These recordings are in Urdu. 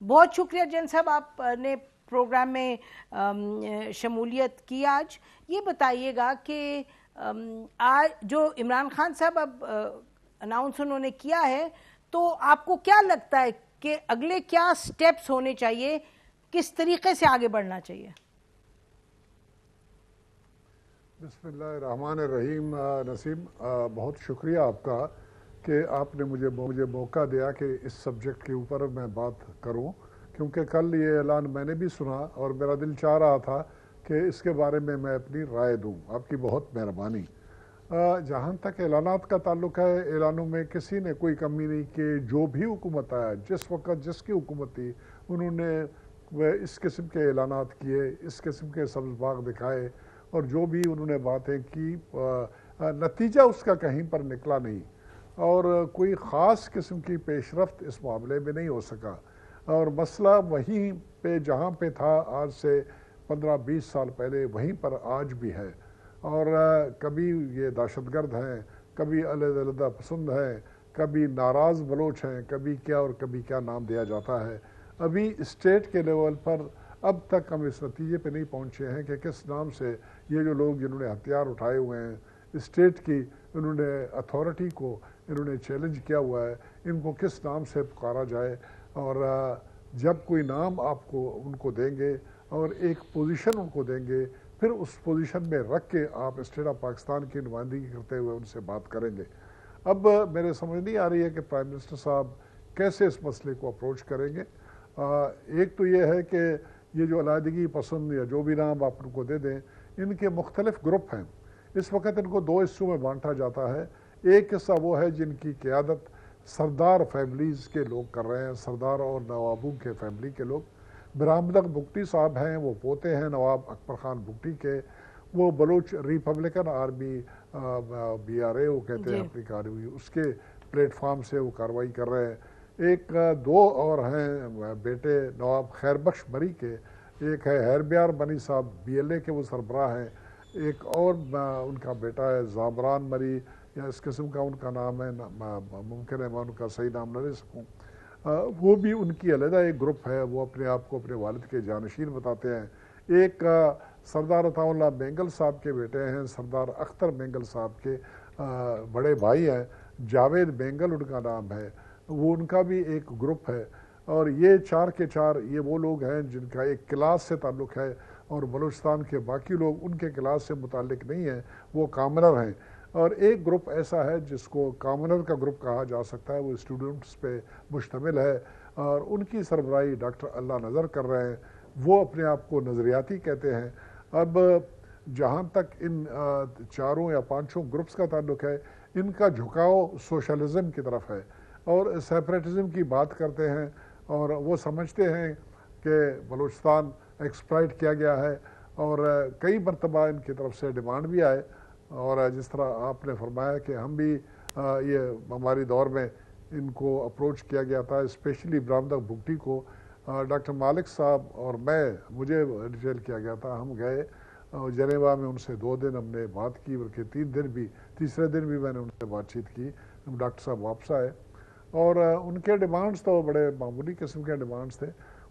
بہت شکریہ جین صاحب، آپ نے پروگرام میں شمولیت کی آج. یہ بتائیے گا کہ آج جو عمران خان صاحب اب اناؤنس انہوں نے کیا ہے، تو آپ کو کیا لگتا ہے کہ اگلے کیا سٹیپس ہونے چاہیے، کس طریقے سے آگے بڑھنا چاہیے؟ بسم اللہ الرحمن الرحیم. نسیم، بہت شکریہ آپ کا کہ آپ نے مجھے موقع دیا کہ اس سبجیکٹ کے اوپر میں بات کروں، کیونکہ کل یہ اعلان میں نے بھی سنا اور میرا دل چاہ رہا تھا کہ اس کے بارے میں اپنی رائے دوں. آپ کی بہت مہربانی. جہاں تک اعلانات کا تعلق ہے، اعلانوں میں کسی نے کوئی کمی نہیں کہ جو بھی حکومت آیا، جس وقت جس کی حکومت تھی، انہوں نے اس قسم کے اعلانات کیے، اس قسم کے سبز باغ دکھائے، اور جو بھی انہوں نے باتیں کی نتیجہ اس کا کہیں پر نکلا نہیں، اور کوئی خاص قسم کی پیش رفت اس معاملے میں نہیں ہو سکا. اور مسئلہ وہیں پہ جہاں پہ تھا آج سے 15-20 سال پہلے، وہیں پر آج بھی ہے. اور کبھی یہ دہشت گرد ہیں، کبھی علیحدہ پسند ہیں، کبھی ناراض بلوچ ہیں، کبھی کیا اور کبھی کیا نام دیا جاتا ہے. ابھی اسٹیٹ کے لیول پر اب تک ہم اس نتیجے پہ نہیں پہنچے ہیں کہ کس نام سے یہ جو لوگ جنہوں نے ہتھیار اٹھائے ہوئے ہیں، اسٹیٹ کی انہوں نے اتھارٹی کو انہوں نے چیلنج کیا ہوا ہے، ان کو کس نام سے پکارا جائے. اور جب کوئی نام آپ کو ان کو دیں گے اور ایک پوزیشن ان کو دیں گے، پھر اس پوزیشن میں رکھ کے آپ اسٹیٹ آف پاکستان کی نمائندگی کرتے ہوئے ان سے بات کریں گے. اب میرے سمجھ نہیں آ رہی ہے کہ پرائم منسٹر صاحب کیسے اس مسئلے کو اپروچ کریں گے. ایک تو یہ ہے کہ یہ جو علیحدگی پسند یا جو بھی نام آپ ان کو دے دیں، ان کے مختلف گروپ ہیں. اس وقت ان کو 2 حصوں میں بانٹا جاتا ہے. ایک حصہ وہ ہے جن کی قیادت سردار فیملیز کے لوگ کر رہے ہیں، سردار اور نوابوں کے فیملی کے لوگ. برہمدق بگٹی صاحب ہیں، وہ پوتے ہیں نواب اکبر خان بگٹی کے. وہ بلوچ ریپبلکن آرمی BRA وہ کہتے ہیں اپنی کارروائی، اس کے پلیٹ فارم سے وہ کارروائی کر رہے ہیں. ایک 2 اور ہیں بیٹے نواب خیر بخش بری کے. ایک ہے ہیربیار بنی صاحب BLA کے وہ سربراہ ہیں. ایک اور ان کا بیٹا ہے زامران مری یا اس قسم کا ان کا نام ہے، ممکن ہے میں ان کا صحیح نام نہ لے سکوں. وہ بھی ان کی علیحدہ ایک گروپ ہے، وہ اپنے آپ کو اپنے والد کے جانشین بتاتے ہیں. ایک سردار عطا اللہ بینگل صاحب کے بیٹے ہیں، سردار اختر بینگل صاحب کے بڑے بھائی ہیں، جاوید بینگل ان کا نام ہے، وہ ان کا بھی ایک گروپ ہے. اور یہ 4 کے 4 یہ وہ لوگ ہیں جن کا ایک کلاس سے تعلق ہے، اور بلوچستان کے باقی لوگ ان کے کلاس سے متعلق نہیں ہیں، وہ کامنر ہیں. اور ایک گروپ ایسا ہے جس کو کامنر کا گروپ کہا جا سکتا ہے، وہ اسٹوڈنٹس پہ مشتمل ہے، اور ان کی سربراہی ڈاکٹر اللہ نظر کر رہے ہیں. وہ اپنے آپ کو نظریاتی کہتے ہیں. اب جہاں تک ان 4 یا 5 گروپس کا تعلق ہے، ان کا جھکاؤ سوشلزم کی طرف ہے اور سیپریٹزم کی بات کرتے ہیں، اور وہ سمجھتے ہیں کہ بلوچستان ایکسپلائٹ کیا گیا ہے. اور کئی مرتبہ ان کی طرف سے ڈیمانڈ بھی آئے، اور جس طرح آپ نے فرمایا کہ ہم بھی یہ ہماری دور میں ان کو اپروچ کیا گیا تھا، اسپیشلی برہمدق بگٹی کو. ڈاکٹر مالک صاحب اور مجھے ڈیٹیل کیا گیا تھا. ہم گئے جنیوا میں، ان سے 2 دن ہم نے بات کی، بلکہ 3 دن بھی، تیسرے دن بھی میں نے ان سے بات چیت کی. ڈاکٹر صاحب واپس آئے، اور ان کے ڈیمانڈز تو بڑے معمولی قسم کے ڈیمانڈز تھے.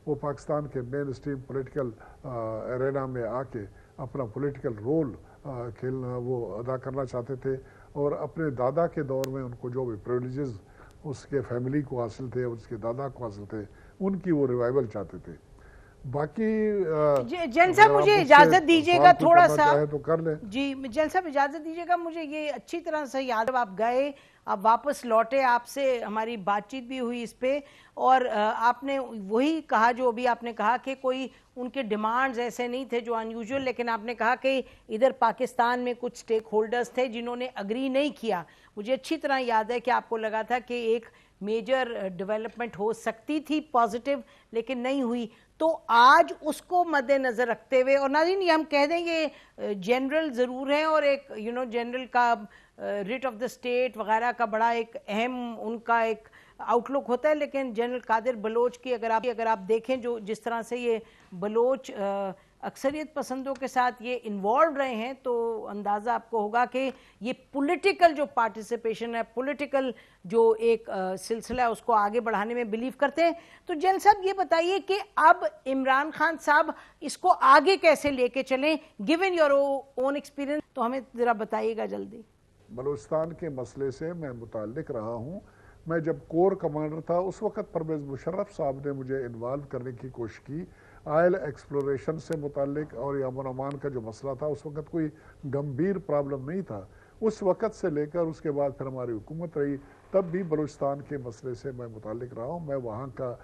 وہ پاکستان کے مین اسٹریم پولیٹیکل ارینا میں آ کے اپنا پولیٹیکل رول کھیلنا، وہ ادا کرنا چاہتے تھے، اور اپنے دادا کے دور میں ان کو جو بھی پریولیجز اس کے فیملی کو حاصل تھے، اس کے دادا کو حاصل تھے، ان کی وہ ریوائول چاہتے تھے. باقی جین صاحب مجھے اجازت دیجیے گا تھوڑا سا، تو کر لیں. جی جین صاحب اجازت دیجیے گا. مجھے یہ اچھی طرح سے یاد ہے، آپ گئے، آپ واپس لوٹے، آپ سے ہماری بات چیت بھی ہوئی اس پہ، اور آپ نے وہی کہا جو ابھی آپ نے کہا کہ کوئی ان کے ڈیمانڈز ایسے نہیں تھے جو انیوژول، لیکن آپ نے کہا کہ ادھر پاکستان میں کچھ سٹیک ہولڈرز تھے جنہوں نے اگری نہیں کیا. مجھے اچھی طرح یاد ہے کہ آپ کو لگا تھا کہ ایک میجر ڈیولپمنٹ ہو سکتی تھی پازیٹیو، لیکن نہیں ہوئی. تو آج اس کو مد نظر رکھتے ہوئے، اور ناظرین یہ ہم کہہ دیں گے جنرل ضرور ہیں، اور ایک جنرل کا ریٹ آف دا اسٹیٹ وغیرہ کا بڑا ایک اہم ان کا ایک آؤٹ لک ہوتا ہے، لیکن جنرل قادر بلوچ کی اگر آپ دیکھیں جو جس طرح سے یہ بلوچ اکثریت پسندوں کے ساتھ یہ انوالو رہے ہیں تو اندازہ آپ کو ہوگا کہ یہ پولیٹیکل جو پارٹیسپیشن ہے، پولیٹیکل جو ایک سلسلہ ہے اس کو آگے بڑھانے میں بلیو کرتے ہیں. تو جن صاحب یہ بتائیے کہ اب عمران خان صاحب اس کو آگے کیسے لے کے چلیں گیون یور اون ایکسپیرینس، تو ہمیں ذرا بتائیے گا جلدی. بلوچستان کے مسئلے سے میں متعلق رہا ہوں. میں جب کور کمانڈر تھا اس وقت پرویز مشرف صاحب نے مجھے انوالو کرنے کی کوشش کی آئل ایکسپلوریشن سے متعلق، اور امن و امان کا جو مسئلہ تھا اس وقت کوئی گمبھیر پرابلم نہیں تھا. اس وقت سے لے کر اس کے بعد پھر ہماری حکومت رہی، تب بھی بلوچستان کے مسئلے سے میں متعلق رہا ہوں. میں وہاں کا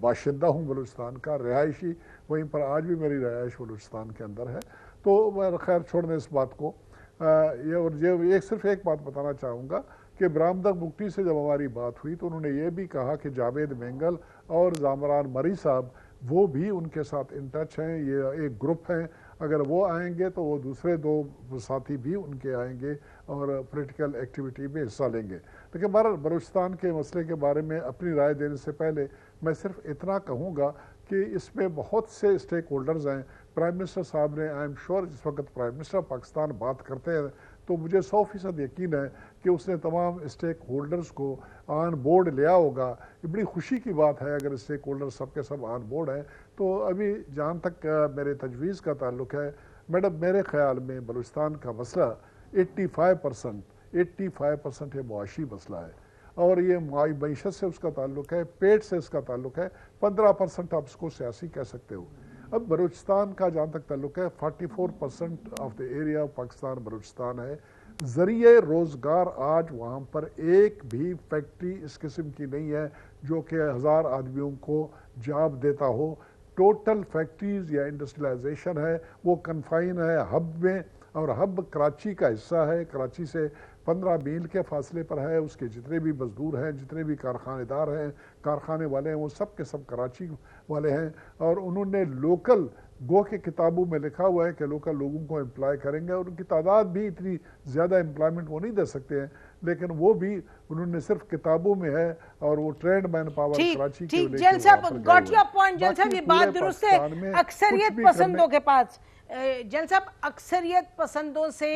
باشندہ ہوں، بلوچستان کا رہائشی، وہیں پر آج بھی میری رہائش بلوچستان کے اندر ہے. تو میں خیر چھوڑ دیں اس بات کو. یہ صرف ایک بات بتانا چاہوں گا کہ برامدہ بگٹی سے جب ہماری بات ہوئی تو انہوں نے یہ بھی کہا کہ جاوید مینگل اور زامران مری صاحب وہ بھی ان کے ساتھ ان ٹچ ہیں، یہ ایک گروپ ہیں، اگر وہ آئیں گے تو وہ دوسرے دو ساتھی بھی ان کے آئیں گے اور پولیٹیکل ایکٹیویٹی میں حصہ لیں گے. لیکن بہرحال بلوچستان کے مسئلے کے بارے میں اپنی رائے دینے سے پہلے میں صرف اتنا کہوں گا کہ اس میں بہت سے اسٹیک ہولڈرز ہیں. پرائم منسٹر صاحب نے آئی ایم شیور جس وقت پرائم منسٹر پاکستان بات کرتے ہیں تو مجھے 100% یقین ہے کہ اس نے تمام اسٹیک ہولڈرز کو آن بورڈ لیا ہوگا. یہ بڑی خوشی کی بات ہے اگر اسٹیک ہولڈر سب کے سب آن بورڈ ہیں. تو ابھی جہاں تک میرے تجویز کا تعلق ہے میڈم، میرے خیال میں بلوچستان کا مسئلہ 85% یہ معاشی مسئلہ ہے، اور یہ معیشت سے اس کا تعلق ہے، پیٹ سے اس کا تعلق ہے. 15% آپ اس کو سیاسی کہہ سکتے ہو. اب بلوچستان کا جہاں تک تعلق ہے 44% of the area Pakistan Balochistan ہے. ذریعہ روزگار آج وہاں پر ایک بھی فیکٹری اس قسم کی نہیں ہے جو کہ 1000 آدمیوں کو جاب دیتا ہو. ٹوٹل فیکٹریز یا انڈسٹریلائزیشن ہے وہ کنفائن ہے ہب میں، اور ہب کراچی کا حصہ ہے. کراچی سے 15 میل کے فاصلے پر ہے. اس کے جتنے بھی مزدور ہیں، جتنے بھی کارخانے دار ہیں، کارخانے والے ہیں، وہ سب کے سب کراچی والے ہیں. اور انہوں نے لوکل گو کے کتابوں میں لکھا ہوا ہے کہ لوکل لوگوں کو امپلائی کریں گے، اور ان کی تعداد بھی اتنی زیادہ امپلائمنٹ وہ نہیں دے سکتے ہیں، لیکن وہ بھی انہوں نے صرف کتابوں میں ہے، اور وہ ٹرینڈ مین پاور کراچی کے لے کے جن صاحب گاٹ یور پوائنٹ. جن صاحب یہ بات درست ہے. اکثریت پسندوں کے پاس جن صاحب اکثریت پسندوں سے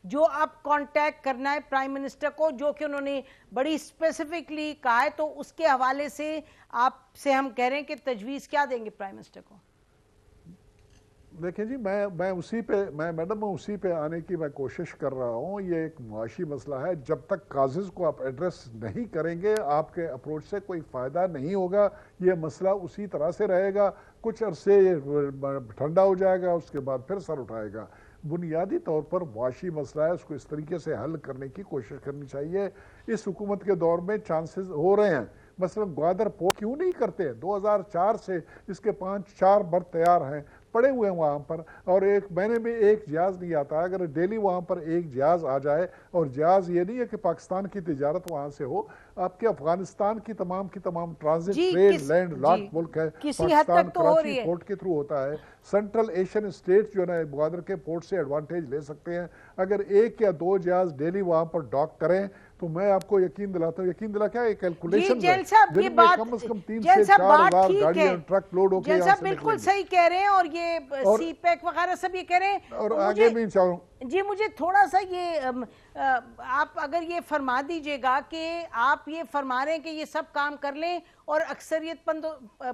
جو آپ کانٹیکٹ کرنا ہے پرائم منسٹر کو، جو کہ انہوں نے بڑی اسپیسیفکلی کہا ہے، تو اس کے حوالے سے آپ سے ہم کہہ رہے ہیں کہ تجویز کیا دیں گے پرائم منسٹر کو؟ دیکھیں جی، میں اسی پہ آنے کی میں کوشش کر رہا ہوں. یہ ایک معاشی مسئلہ ہے. جب تک کازز کو آپ ایڈریس نہیں کریں گے آپ کے اپروچ سے کوئی فائدہ نہیں ہوگا. یہ مسئلہ اسی طرح سے رہے گا، کچھ عرصے ٹھنڈا ہو جائے گا، اس کے بعد پھر سر اٹھائے گا. بنیادی طور پر معاشی مسئلہ ہے، اس کو اس طریقے سے حل کرنے کی کوشش کرنی چاہیے. اس حکومت کے دور میں چانسز ہو رہے ہیں. مثلا گوادر پورٹ کیوں نہیں کرتے؟ 2004 سے اس کے 5-4 برت تیار ہیں، پڑے ہوئے ہیں وہاں پر، اور ایک مہینے میں ایک جہاز نہیں آتا. اگر ڈیلی وہاں پر ایک جہاز آ جائے، اور جہاز یہ نہیں ہے کہ پاکستان کی تجارت وہاں سے ہو، آپ کے افغانستان کی تمام ٹرانزٹ ٹریڈ لینڈ لاک ملک ہے. پاکستان کراچی پورٹ کے تھرو ہوتا ہے. سینٹرل ایشین اسٹیٹ جو ہے گوادر کے پورٹ سے ایڈوانٹیج لے سکتے ہیں. اگر 1 یا 2 جہاز ڈیلی وہاں پر ڈاک کریں تو میں آپ کو یقین دلاتا ہوں، یقین دلا کیا یہ کیلکولیشن ہے، دن میں کم از کم 3 سے 4 ہزار گاڑیاں ٹرک لوڈ ہو کے یہاں سے بالکل صحیح کہہ رہے ہیں. اور یہ سی پیک وغیرہ سب یہ کہہ رہے ہیں. اور آگے بھی چاہوں جی مجھے تھوڑا سا یہ آپ اگر یہ فرما دیجئے گا کہ آپ یہ فرما رہے ہیں کہ یہ سب کام کر لیں اور اکثریت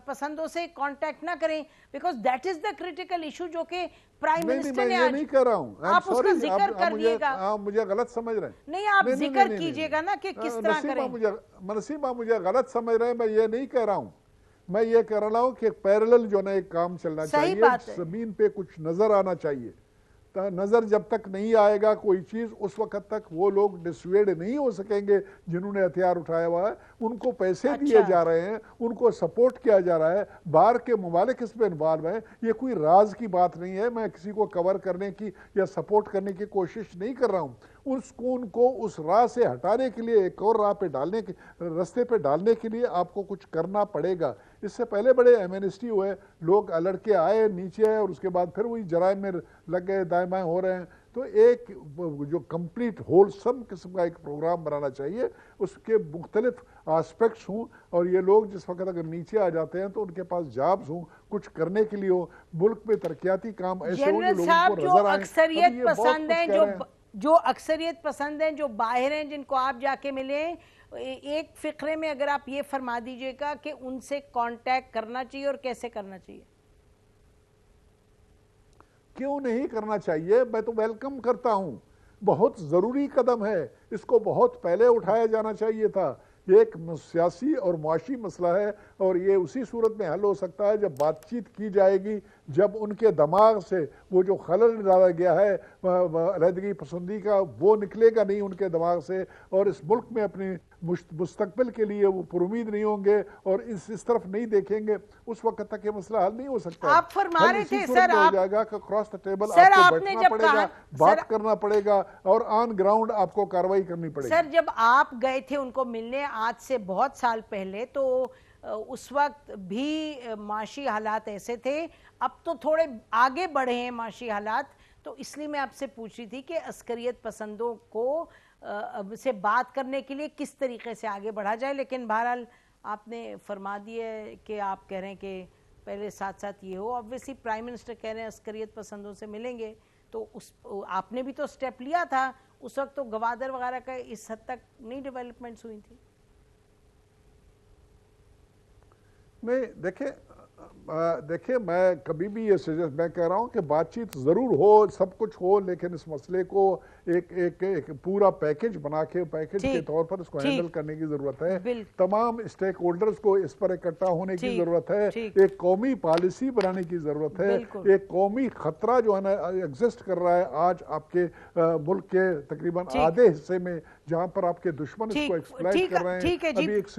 پسندوں سے کانٹیکٹ نہ کریں، because that is the critical issue جو کہ پرائم منسٹر نے آج نہیں کہہ رہا ہوں. آپ اس کا ذکر کریے گا. آپ مجھے غلط سمجھ رہے ہیں. نہیں، آپ ذکر کیجئے گا نا کہ کس طرح کریں. نسیم آپ مجھے غلط سمجھ رہے ہیں. میں یہ نہیں کہہ رہا ہوں. میں یہ کہہ رہا ہوں کہ پیرلل جو نا ایک کام چلنا چاہیے، زمین پہ کچھ نظر آنا چاہیے. نظر جب تک نہیں آئے گا کوئی چیز، اس وقت تک وہ لوگ ڈسویڈ نہیں ہو سکیں گے جنہوں نے ہتھیار اٹھایا ہوا ہے. ان کو پیسے دیے جا رہے ہیں، ان کو سپورٹ کیا جا رہا ہے، باہر کے ممالک اس پہ انوالو ہیں. یہ کوئی راز کی بات نہیں ہے. میں کسی کو کور کرنے کی یا سپورٹ کرنے کی کوشش نہیں کر رہا ہوں. ان کو اس راہ سے ہٹانے کے لیے، ایک اور راہ پہ ڈالنے کے رستے پہ ڈالنے کے لیے آپ کو کچھ کرنا پڑے گا. اس سے پہلے بڑے ایمنسٹی ہوئے، لوگ لڑکے آئے نیچے آئے، اور اس کے بعد پھر وہی جرائم میں لگ گئے، دائیں بائیں ہو رہے ہیں. تو ایک جو کمپلیٹ ہول سم قسم کا ایک پروگرام بنانا چاہیے. اس کے مختلف آسپیکٹس ہوں اور یہ لوگ جس وقت اگر نیچے آ جاتے ہیں تو ان کے پاس جابز ہوں کچھ کرنے کے لیے ہو ملک میں ترقیاتی کام ایسے ہو جو لوگوں کو نظر آئیں اکثریت پسند ہیں جو اکثریت پسند ہیں جو باہر ہیں جن کو آپ جا کے ملیں ایک فقرے میں اگر آپ یہ فرما دیجئے گا کہ ان سے کانٹیکٹ کرنا چاہیے اور کیسے کرنا چاہیے کیوں نہیں کرنا چاہیے میں تو ویلکم کرتا ہوں بہت ضروری قدم ہے اس کو بہت پہلے اٹھایا جانا چاہیے تھا یہ ایک سیاسی اور معاشی مسئلہ ہے اور یہ اسی صورت میں حل ہو سکتا ہے جب بات چیت کی جائے گی جب ان کے دماغ سے وہ جو خلل ڈالا گیا ہے علیحدگی پسندی کا وہ نکلے گا نہیں ان کے دماغ سے اور اس ملک میں اپنی مستقبل کے لیے وہ پر امید نہیں ہوں گے اور اس طرف نہیں دیکھیں گے اس وقت تک یہ مسئلہ حل نہیں ہو سکتا آپ فرما رہے تھے سر ہو جائے گا کہ کراس دا ٹیبل آپ کو بیٹھنا پڑے گا بات کرنا پڑے گا اور آن گراؤنڈ آپ کو کاروائی کرنی پڑے گی سر جب آپ گئے تھے ان کو ملنے آج سے بہت سال پہلے تو اس وقت بھی معاشی حالات ایسے تھے اب تو تھوڑے آگے بڑھے ہیں معاشی حالات تو اس لیے میں آپ سے پوچھ رہی تھی کہ عسکریت پسندوں کو سے بات کرنے کے لیے کس طریقے سے آگے بڑھا جائے لیکن بہرحال آپ نے فرما دیا ہے کہ آپ کہہ رہے ہیں کہ پہلے ساتھ ساتھ یہ ہو obviously پرائم منسٹر کہہ رہے ہیں عسکریت پسندوں سے ملیں گے تو آپ نے بھی تو سٹیپ لیا تھا اس وقت تو گوادر وغیرہ کا اس حد تک نہیں ڈیولپمنٹس ہوئی تھی دیکھیں میں کبھی بھی یہ سجیسٹ میں کہہ رہا ہوں کہ بات چیت ضرور ہو سب کچھ ہو لیکن اس مسئلے کو ایک پورا پیکج بنا کے پیکج کے طور پر اس کو ہینڈل کرنے کی ضرورت ہے تمام اسٹیک ہولڈرز کو اس پر اکٹھا ہونے کی ضرورت ہے ایک قومی پالیسی بنانے کی ضرورت ہے ایک قومی خطرہ جو ہے نا ایگزسٹ کر رہا ہے آج آپ کے ملک کے تقریباً آدھے حصے میں جہاں پر آپ کے دشمن اس کو ایکسپلائٹ کر رہے ہیں ابھی ایک